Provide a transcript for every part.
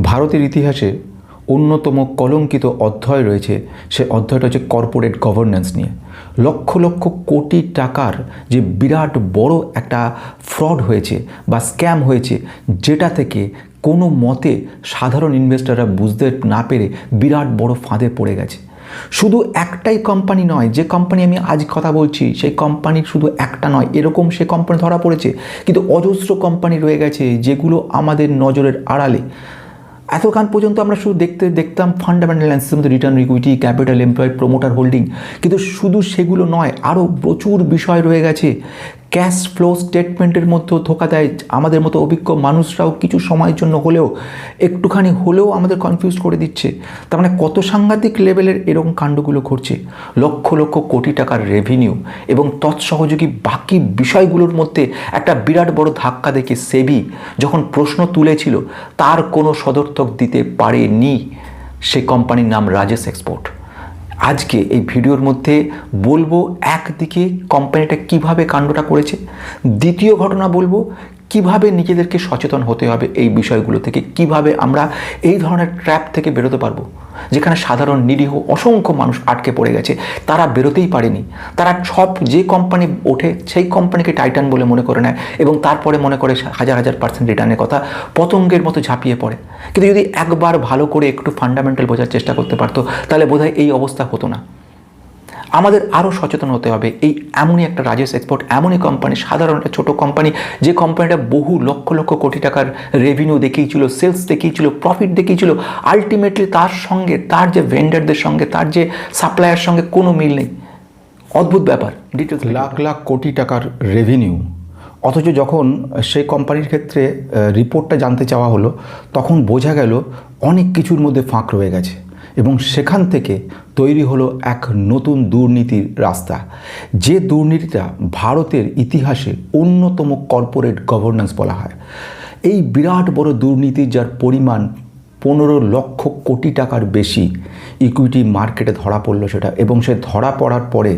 ভারতের ইতিহাসে অন্যতম কলঙ্কিত অধ্যায় রয়েছে। সে অধ্যায়টা হচ্ছে কর্পোরেট গভর্নেন্স নিয়ে। লক্ষ লক্ষ কোটি টাকার যে বিরাট বড় একটা ফ্রড হয়েছে বা স্ক্যাম হয়েছে, যেটা থেকে কোনো মতে সাধারণ ইনভেস্টররা বুঝতে না পেরে বিরাট বড় ফাঁদে পড়ে গেছে। শুধু একটাই কোম্পানি নয়, যে কোম্পানি আমি আজ কথা বলছি সেই কোম্পানির শুধু একটা নয়, এরকম সে কোম্পানি ধরা পড়েছে, কিন্তু অজস্র কোম্পানি রয়ে গেছে যেগুলো আমাদের নজরের আড়ালে। এতক্ষণ পর্যন্ত আমরা শুধু দেখতাম fundamental analysis, return, equity, capital employed, promoter holding, কিন্তু শুধু সেগুলো নয়, আরও প্রচুর বিষয় রয়ে গেছে। ক্যাশ ফ্লো স্টেটমেন্টের মধ্যেও ধোকা দেয়। আমাদের মতো অভিজ্ঞ মানুষরাও কিছু সময়ের জন্য হলেও একটুখানি হলেও আমাদের কনফিউজ করে দিচ্ছে। তার মানে কত সাংঘাতিক লেভেলের এরকম কাণ্ডগুলো ঘটছে। লক্ষ লক্ষ কোটি টাকার রেভিনিউ এবং তৎসহযোগী বাকি বিষয়গুলোর মধ্যে একটা বিরাট বড় ধাক্কা দেখে সেবি যখন প্রশ্ন তুলেছিল, তার কোনো সদর্থক দিতে পারেনি। সে কোম্পানির নাম রাজেশ এক্সপোর্ট। আজকে এই ভিডিওর মধ্যে বলবো একদিকে কোম্পানিটা কিভাবে কাণ্ডটা করেছে, দ্বিতীয় ঘটনা বলবো কিভাবে নিজেদেরকে সচেতন হতে হবে এই বিষয়গুলো থেকে, কিভাবে আমরা এই ধরনের ট্র্যাপ থেকে বেরোতে পারবো, যেখানে সাধারণ নিরীহ অসংখ্য মানুষ আটকে পড়ে গেছে, তারা বেরোতেই পারেনি। তারা সব যে কোম্পানি ওঠে সেই কোম্পানিকে টাইটান বলে মনে করে নেয় এবং তারপরে মনে করে হাজার হাজার % রিটার্নের কথা, পতঙ্গের মতো ঝাঁপিয়ে পড়ে। কিন্তু যদি একবার ভালো করে একটু ফান্ডামেন্টাল বোঝার চেষ্টা করতে পারতো, তাহলে বোধহয় এই অবস্থা হতো না। আমাদের আরও সচেতন হতে হবে। এই এমনই একটা রাজেশ এক্সপোর্ট, এমনই কোম্পানি, সাধারণ একটা ছোটো কোম্পানি, যে কোম্পানিটা বহু লক্ষ লক্ষ কোটি টাকার রেভিনিউ দেখিয়েছিল, সেলস দেখিয়েছিল, প্রফিট দেখিয়েছিল। আলটিমেটলি তার সঙ্গে, তার যে ভেন্ডারদের সঙ্গে, তার যে সাপ্লায়ার সঙ্গে কোনো মিল নেই। অদ্ভুত ব্যাপার। ডিটেলস লাখ লাখ কোটি টাকার রেভিনিউ, অথচ যখন সেই কোম্পানির ক্ষেত্রে রিপোর্টটা জানতে চাওয়া হলো, তখন বোঝা গেল অনেক কিছুর মধ্যে ফাঁক রয়ে গেছে এবং সেখান থেকে তৈরি হলো এক নতুন দুর্নীতির রাস্তা। যে দুর্নীতিটা ভারতের ইতিহাসে অন্যতম কর্পোরেট গভর্নেন্স বলা হয়। এই বিরাট বড় দুর্নীতি, যার পরিমাণ 15 লক্ষ কোটি টাকার বেশি, ইকুইটি মার্কেটে ধরা পড়লো সেটা, এবং সে ধরা পড়ার পরে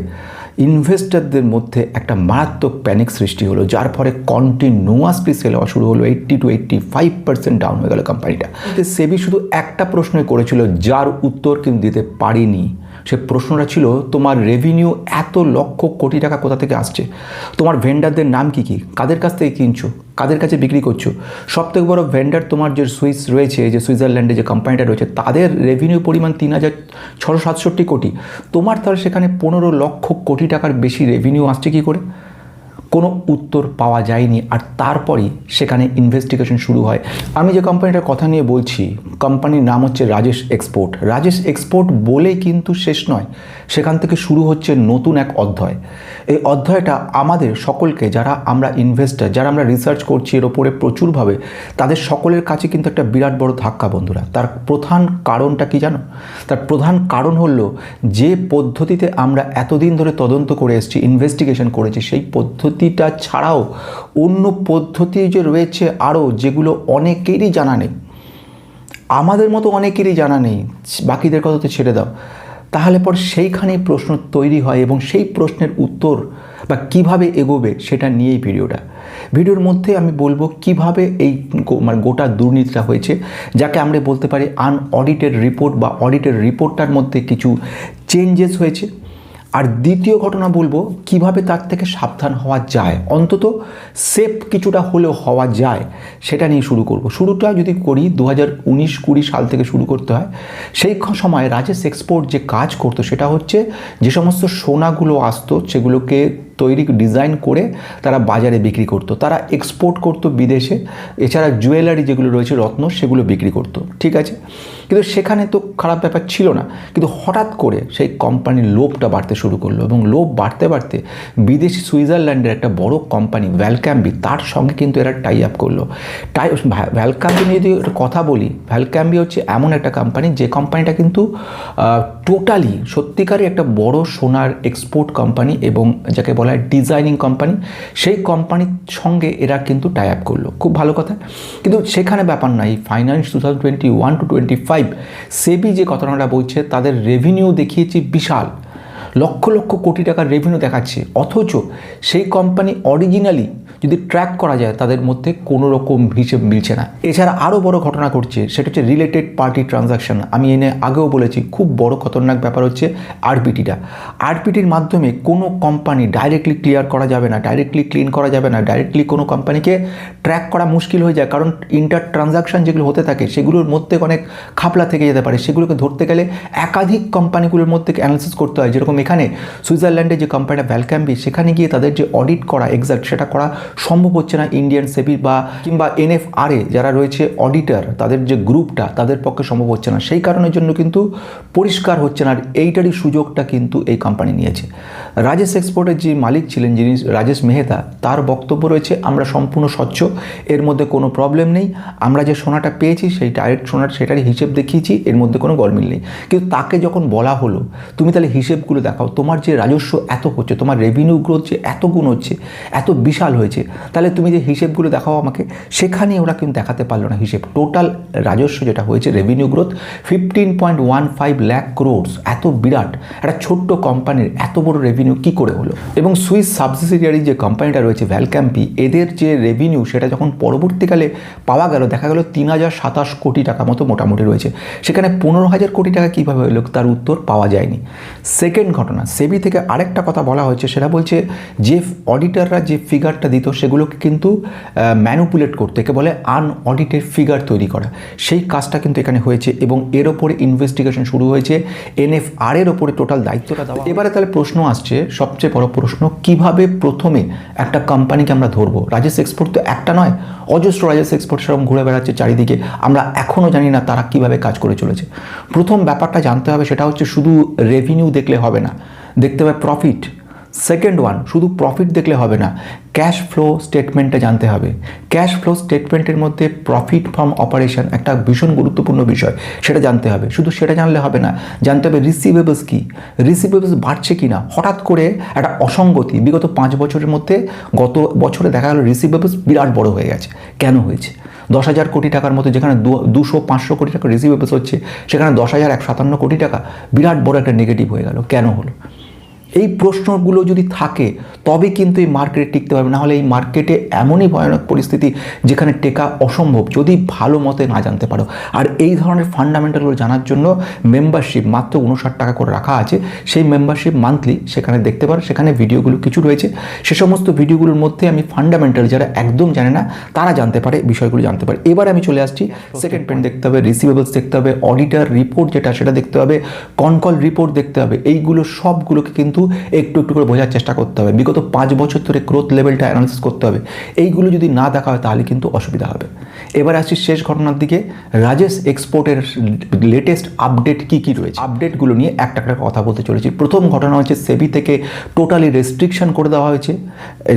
ইনভেস্টরদের মধ্যে একটা মারাত্মক প্যানিক সৃষ্টি হলো, যার ফলে কন্টিনিউয়াসলি সেল হওয়া শুরু হলো। 80 to 85% ডাউন হয়ে গেল কোম্পানিটা। সেবি শুধু একটা প্রশ্নই করেছিল, যার উত্তর কিন্তু দিতে পারিনি। সে প্রশ্নটা ছিল, তোমার রেভিনিউ এত লক্ষ কোটি টাকা কোথা থেকে আসছে? তোমার ভেন্ডারদের নাম কি কি? কাদের কাছ থেকে কিনছো? কাদের কাছে বিক্রি করছো? সবথেকে বড় ভেন্ডার তোমার যে সুইস রয়েছে, যে সুইজারল্যান্ডে যে কোম্পানিটা রয়েছে, তাদের রেভিনিউ পরিমাণ 3,667 কোটি। তোমার তাহলে সেখানে 15 লক্ষ কোটি টাকার বেশি রেভিনিউ আসছে কী করে? কোনো উত্তর পাওয়া যায়নি। আর তারপরই সেখানে ইনভেস্টিগেশন শুরু হয়। আমি যে কোম্পানিটার কথা নিয়ে বলছি, কোম্পানির নাম হচ্ছে রাজেশ এক্সপোর্ট। রাজেশ এক্সপোর্ট বলে কিন্তু শেষ নয়, সেখান থেকে শুরু হচ্ছে নতুন এক অধ্যায়। এই অধ্যায়টা আমাদের সকলকে, যারা আমরা ইনভেস্টার, যারা আমরা রিসার্চ করছি এর ওপরে প্রচুরভাবে, তাদের সকলের কাছে কিন্তু একটা বিরাট বড় ধাক্কা বন্ধুরা। তার প্রধান কারণটা কি জানো? তার প্রধান কারণ হলো, যে পদ্ধতিতে আমরা এতদিন ধরে তদন্ত করে এসেছি, ইনভেস্টিগেশন করেছি, সেই পদ্ধতিটা ছাড়াও অন্য পদ্ধতি যে রয়েছে আরও, যেগুলো অনেকেরই জানা নেই। আমাদের মতো অনেকেরই জানা নেই, বাকিদের কথা তো ছেড়ে দাও। তাহলে পর সেইখানেই প্রশ্ন তৈরি হয় এবং সেই প্রশ্নের উত্তর বা কিভাবে এগোবে সেটা নিয়েই ভিডিওর মধ্যে আমি বলবো কিভাবে এই গোটা দুর্নীতিটা হয়েছে, যাকে আমরা বলতে পারি আনঅডিটেড রিপোর্ট বা অডিটেড রিপোর্টটার মধ্যে কিছু চেঞ্জেস হয়েছে। আর দ্বিতীয় ঘটনা বলবো কিভাবে তার থেকে সাবধান হওয়া যায়, অন্তত সেফ কিছুটা হলেও হওয়া যায়, সেটা নিয়ে শুরু করব। শুরুটা যদি করি 2019-20 সাল থেকে শুরু করতে হয়। সেই সময় রাজেশ এক্সপোর্ট যে কাজ করতো সেটা হচ্ছে, যে সমস্ত সোনাগুলো আসতো সেগুলোকে ডিজাইন করে তারা বাজারে বিক্রি করতো, তারা এক্সপোর্ট করতো বিদেশে। এছাড়া জুয়েলারি যেগুলো রয়েছে, রত্ন, সেগুলো বিক্রি করতো, ঠিক আছে। কিন্তু সেখানে তো খারাপ ব্যাপার ছিল না, কিন্তু হঠাৎ করে সেই কোম্পানির লোভটা বাড়তে শুরু করলো এবং লোভ বাড়তে বাড়তে বিদেশি সুইজারল্যান্ডের একটা বড় কোম্পানি ভ্যালক্যাম্বি, তার সঙ্গে কিন্তু এরা টাই আপ করলো। ভ্যালক্যাম্বি নিয়ে যদি একটা কথা বলি, ভ্যালক্যাম্বি হচ্ছে এমন একটা কোম্পানি, যে কোম্পানিটা কিন্তু টোটালি সত্যিকারই একটা বড় সোনার এক্সপোর্ট কোম্পানি এবং যাকে বলা হয় ডিজাইনিং কোম্পানি। সেই কোম্পানির সঙ্গে এরা কিন্তু টাই আপ করলো, খুব ভালো কথা। কিন্তু সেখানে ব্যাপার নাই। ফাইন্যান্স 2021 to 25 সেবি যে কথাটা বলছে, তাদের রেভিনিউ দেখিয়েছে বিশাল, লক্ষ লক্ষ কোটি টাকার রেভিনিউ দেখাচ্ছে, অথচ সেই কোম্পানি অরিজিনালি যদি ট্র্যাক করা যায় তাদের মধ্যে কোনো রকম হিসেব মিলছে না। এছাড়া আরও বড় ঘটনা ঘটছে, সেটা হচ্ছে রিলেটেড পার্টি ট্রানজাকশন। আমি এনে আগেও বলেছি, খুব বড় খতরনাক ব্যাপার হচ্ছে আরপিটিটা। আরপিটির মাধ্যমে কোনো কোম্পানি ডাইরেক্টলি ক্লিয়ার করা যাবে না, ডাইরেক্টলি ক্লিন করা যাবে না, ডাইরেক্টলি কোনো কোম্পানিকে ট্র্যাক করা মুশকিল হয়ে যায়, কারণ ইন্টার ট্রানজাকশন যেগুলো হতে থাকে সেগুলোর মধ্যে অনেক খাপলা থেকে যেতে পারে। সেগুলোকে ধরতে গেলে একাধিক কোম্পানিগুলোর মধ্যে অ্যানালিসিস করতে হয়। যেরকম এখানে সুইজারল্যান্ডে যে কোম্পানিটা ভ্যালক্যাম্পি, সেখানে গিয়ে তাদের যে অডিট করা এক্সাক্ট সেটা করা সম্ভব হচ্ছে না ইন্ডিয়ান সেবি কিংবা এনএফআরএ যারা রয়েছে অডিটর, তাদের যে গ্রুপটা, তাদের পক্ষে সম্ভব হচ্ছে না। সেই কারণের জন্য কিন্তু পরিষ্কার হচ্ছে না, আর এইটারই সুযোগটা কিন্তু এই কোম্পানি নিয়েছে। রাজেশ এক্সপোর্টের যে মালিক ছিলেন, যিনি রাজেশ মেহতা, তার বক্তব্য রয়েছে আমরা সম্পূর্ণ স্বচ্ছ, এর মধ্যে কোনো প্রবলেম নেই, আমরা যে সোনাটা পেয়েছি সেই ডাইরেক্ট সোনার সেটারই হিসেব দেখিয়েছি, এর মধ্যে কোনো গরমিল নেই। কিন্তু তাকে যখন বলা হলো তুমি তাহলে হিসেবগুলো দেখাও, তোমার যে রাজস্ব এত হচ্ছে, তোমার রেভিনিউ গ্রোথ যে এত গুণ হচ্ছে, এত বিশাল হয়েছে, তাহলে তুমি যে হিসেবগুলো দেখাও আমাকে, সেখানে ওরা কিন্তু দেখাতে পারলো না হিসেব। টোটাল রাজস্ব যেটা হয়েছে, রেভিনিউ গ্রোথ 15.15 লাখ ক্রোড়স, এত বিরাট একটা ছোট্ট কোম্পানির এত বড় রেভিনিউ কি করে হলো? এবং সুইস সাবসিডিয়ারি যে কোম্পানিটা রয়েছে ভ্যালক্যাম্পি, এদের যে রেভিনিউ সেটা যখন পরবর্তীকালে পাওয়া গেল, দেখা গেল 3027 কোটি টাকা মতো মোটামুটি রয়েছে। সেখানে 15,000 কোটি টাকা কীভাবে হলো তার উত্তর পাওয়া যায়নি। সেকেন্ড ঘটনা, সেবি থেকে আরেকটা কথা বলা হয়েছে, সেটা বলছে যে অডিটররা যে ফিগারটা দিত সেগুলোকে কিন্তু ম্যানুপুলেট করতে, একে বলে আনঅডিটেড ফিগার তৈরি করা, সেই কাজটা কিন্তু এখানে হয়েছে এবং এর ওপরে ইনভেস্টিগেশন শুরু হয়েছে। এনএফআর এর ওপরে টোটাল দায়িত্বটা দেওয়া। এবারে তাহলে প্রশ্ন আসছে, সবচেয়ে বড় প্রশ্ন, কিভাবে প্রথমে একটা কোম্পানিকে আমরা ধরবো? রাজেশ এক্সপোর্ট তো একটা নয়, অজস্র রাজেশ এক্সপোর্ট সেরকম ঘুরে বেড়াচ্ছে চারিদিকে, আমরা এখনও জানি না তারা কিভাবে কাজ করে চলেছে। প্রথম ব্যাপারটা জানতে হবে, সেটা হচ্ছে শুধু রেভিনিউ দেখলে হবে না, দেখতে হবে প্রফিট। সেকেন্ড ওয়ান, শুধু প্রফিট দেখলে হবে না, ক্যাশ ফ্লো স্টেটমেন্টটা জানতে হবে। ক্যাশ ফ্লো স্টেটমেন্টের মধ্যে প্রফিট ফ্রম অপারেশন একটা ভীষণ গুরুত্বপূর্ণ বিষয়, সেটা জানতে হবে। শুধু সেটা জানলে হবে না, জানতে হবে রিসিভেবলস কি, রিসিভেবলস বাড়ছে কি না। হঠাৎ করে একটা অসঙ্গতি, বিগত 5 বছরের মধ্যে গত বছরে দেখা গেল রিসিভেবলস বিরাট বড় হয়ে গেছে। কেন হয়েছে? 10,000 কোটি টাকার মতো যেখানে 200-500 কোটি টাকা রিসিভেবলস হচ্ছে, সেখানে 10,157 কোটি টাকা, বিরাট বড় একটা নেগেটিভ হয়ে গেল। কেন হলো? এই প্রশ্নগুলো যদি থাকে তবে কিন্তু এই মার্কেটে টিকতে পারবে, না হলে এই মার্কেটে এমনই ভয়ানক পরিস্থিতি যেখানে টেকা অসম্ভব যদি ভালো মতে না জানতে পারো। আর এই ধরনের ফান্ডামেন্টালগুলো জানার জন্য মেম্বারশিপ মাত্র 59 টাকা করে রাখা আছে, সেই মেম্বারশিপ মান্থলি সেখানে দেখতে পারো। সেখানে ভিডিওগুলো কিছু রয়েছে, সে সমস্ত ভিডিওগুলোর মধ্যে আমি ফান্ডামেন্টাল যারা একদম জানে না তারা জানতে পারে, বিষয়গুলো জানতে পারে। এবার আমি চলে আসছি, সেকেন্ড পয়েন্ট দেখতে হবে, রিসিভেবলস দেখতে হবে, অডিটার রিপোর্ট যেটা সেটা দেখতে হবে, কনকল রিপোর্ট দেখতে হবে। এইগুলো সবগুলোকে কিন্তু একটু একটু করে বোঝার চেষ্টা করতে হবে, বিগত 5 বছর ধরে গ্রোথ লেভেলটা অ্যানালিসিস করতে হবে। এইগুলো যদি না দেখা হয় তাহলে কিন্তু অসুবিধা হবে। এবার আসছি শেষ ঘটনার দিকে, রাজেশ এক্সপোর্টের লেটেস্ট আপডেট কি কি রয়েছে, আপডেটগুলো নিয়ে একটা একটা কথা বলতে চলেছি। প্রথম ঘটনা হচ্ছে সেবি থেকে টোটালি রেস্ট্রিকশন করে দেওয়া হয়েছে,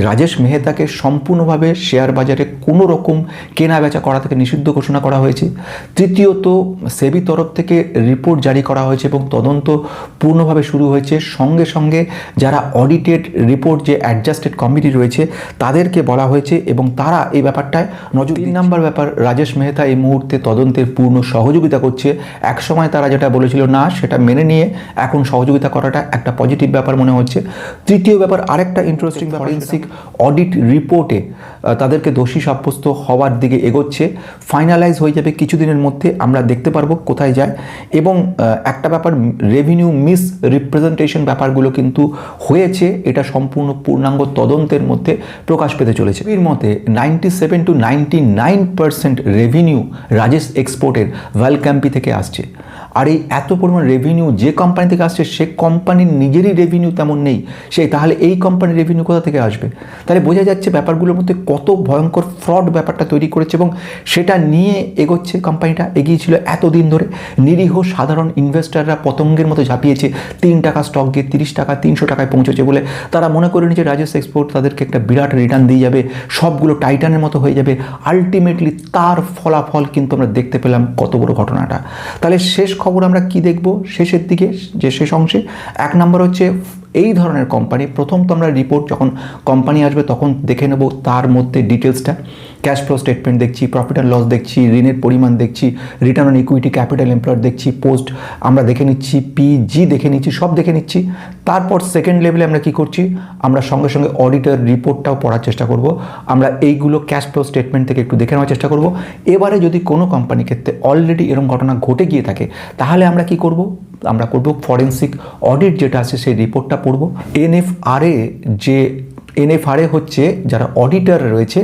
রাজেশ মেহতাকে সম্পূর্ণভাবে শেয়ার বাজারে কোনো রকম কেনা বেচা করা থেকে নিষিদ্ধ ঘোষণা করা হয়েছে। তৃতীয়ত, সেবি তরফ থেকে রিপোর্ট জারি করা হয়েছে এবং তদন্ত পূর্ণভাবে শুরু হয়েছে। সঙ্গে সঙ্গে যারা অডিটেড রিপোর্ট যে অ্যাডজাস্টেড কমিটি রয়েছে তাদেরকে বলা হয়েছে এবং তারা এই ব্যাপারটায় নজর। 3 নম্বর ব্যাপার, রাজেশ মেহতা এই মুহূর্তে তদন্তের পূর্ণ সহযোগিতা করছে। একসময় তারা যেটা বলেছিল না, সেটা মেনে নিয়ে এখন সহযোগিতা করাটা একটা পজিটিভ ব্যাপার মনে হচ্ছে। তৃতীয় ব্যাপার, আরেকটা ইন্টারেস্টিং ফরেন্সিক অডিট রিপোর্টে তাদেরকে দোষী সাব্যস্ত হওয়ার দিকে এগোচ্ছে। ফাইনালাইজ হয়ে যাবে কিছুদিনের মধ্যে, আমরা দেখতে পারবো কোথায় যায়। এবং একটা ব্যাপার, রেভিনিউ মিস রিপ্রেজেন্টেশন ব্যাপারগুলো কিন্তু হয়েছে, এটা সম্পূর্ণ পূর্ণাঙ্গ তদন্তের মধ্যে প্রকাশ পেতে চলেছে। এর মতে 97 to 99% রেভিনিউ রাজেশ এক্সপোর্টের ভ্যালক্যাম্পি থেকে আসছে। আর এই এত পরিমাণ রেভিনিউ যে কোম্পানি থেকে আসছে, সে কোম্পানির নিজেরই রেভিনিউ তেমন নেই, তাহলে এই কোম্পানির রেভিনিউ কোথা থেকে আসবে? তাহলে বোঝা যাচ্ছে ব্যাপারগুলোর মধ্যে কত ভয়ঙ্কর ফ্রড ব্যাপারটা তৈরি করেছে এবং সেটা নিয়ে এগোচ্ছে কোম্পানিটা, এগিয়েছিল এতদিন ধরে। নিরীহ সাধারণ ইনভেস্টাররা পতঙ্গের মতো ঝাঁপিয়েছে, 3 টাকা স্টক গিয়ে 30 টাকা 300 টাকায় পৌঁছেছে বলে তারা মনে করে নিয়েছে রাজেশ এক্সপোর্ট তাদেরকে একটা বিরাট রিটার্ন দিয়ে যাবে, সবগুলো টাইটানের মতো হয়ে যাবে। আলটিমেটলি তার ফলাফল কিন্তু আমরা দেখতে পেলাম কত বড় ঘটনাটা। তাহলে শেষ খবর আমরা কি দেখব শেষের দিকে, যে শেষ অংশে 1 নম্বর হচ্ছে এই ধরনের কোম্পানি প্রথম তো আমরা রিপোর্ট যখন কোম্পানি আসবে তখন দেখে নেব তার মধ্যে ডিটেলসটা, ক্যাশ ফ্লো স্টেটমেন্ট দেখছি, প্রফিট অ্যান্ড লস দেখছি, ঋণের পরিমাণ দেখছি, return on equity, capital employed দেখছি, পোস্ট আমরা দেখে নিচ্ছি, পিজি দেখে নিচ্ছি, সব দেখে নিচ্ছি। তারপর সেকেন্ড লেভেলে আমরা কি করছি, আমরা সঙ্গে সঙ্গে অডিটর রিপোর্টটাও পড়ার চেষ্টা করব। আমরা এইগুলো ক্যাশ ফ্লো স্টেটমেন্ট থেকে একটু দেখে নেওয়ার চেষ্টা করব। এবারে যদি কোনো কোম্পানির ক্ষেত্রে অলরেডি এরকম ঘটনা ঘটে গিয়ে থাকে তাহলে আমরা কি করব, আমরা করব ফরেন্সিক অডিট যেটা আছে সেই রিপোর্টটা পড়ব। এনএফআরএ হচ্ছে যারা অডিটর রয়েছে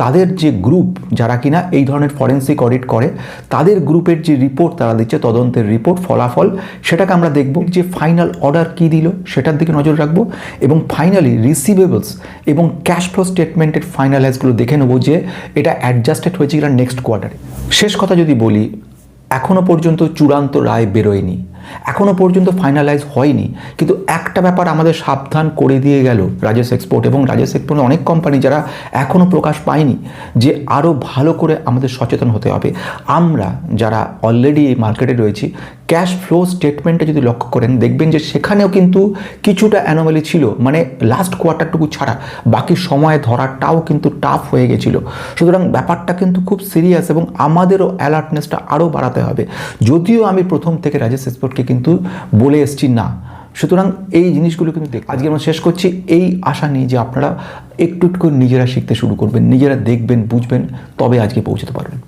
তাদের যে গ্রুপ যারা কিনা এই ধরনের ফরেন্সিক অডিট করে, তাদের গ্রুপের যে রিপোর্ট তারা দিচ্ছে, তদন্তের রিপোর্ট, ফলাফল, সেটাকে আমরা দেখব। যে ফাইনাল অর্ডার কী দিল সেটার দিকে নজর রাখবো এবং ফাইনালি রিসিভেবলস এবং ক্যাশ ফ্লো স্টেটমেন্টের ফাইনালাইজগুলো দেখে নেবো যে এটা অ্যাডজাস্টেড হয়েছে কিনা নেক্সট কোয়ার্টারে। শেষ কথা যদি বলি, এখনও পর্যন্ত চূড়ান্ত রায় বেরোয়নি, এখনও পর্যন্ত ফাইনালাইজ হয়নি, কিন্তু একটা ব্যাপার আমাদের সাবধান করে দিয়ে গেল রাজেশ এক্সপোর্ট এবং রাজেশ এক্সপোর্টের অনেক কোম্পানি যারা এখনও প্রকাশ পায়নি, যে আরও ভালো করে আমাদের সচেতন হতে হবে। আমরা যারা অলরেডি এই মার্কেটে রয়েছি, ক্যাশ ফ্লো স্টেটমেন্টে যদি লক্ষ্য করেন দেখবেন যে সেখানেও কিন্তু কিছুটা অ্যানোমালি ছিল, মানে লাস্ট কোয়ার্টারটুকু ছাড়া বাকি সময় ধরাটাও কিন্তু টাফ হয়ে গেছিল। সুতরাং ব্যাপারটা কিন্তু খুব সিরিয়াস এবং আমাদেরও অ্যালার্টনেসটা আরও বাড়াতে হবে। যদিও আমি প্রথম থেকে রাজেশ এক্সপোর্টকে কিন্তু বলে এসছি না, সুতরাং এই জিনিসগুলো কিন্তু আজকে আমরা শেষ করছি এই আশা নিয়ে যে আপনারা একটু একটু করে নিজেরা শিখতে শুরু করবেন, নিজেরা দেখবেন, বুঝবেন, তবে আজকে পৌঁছতে পারবেন।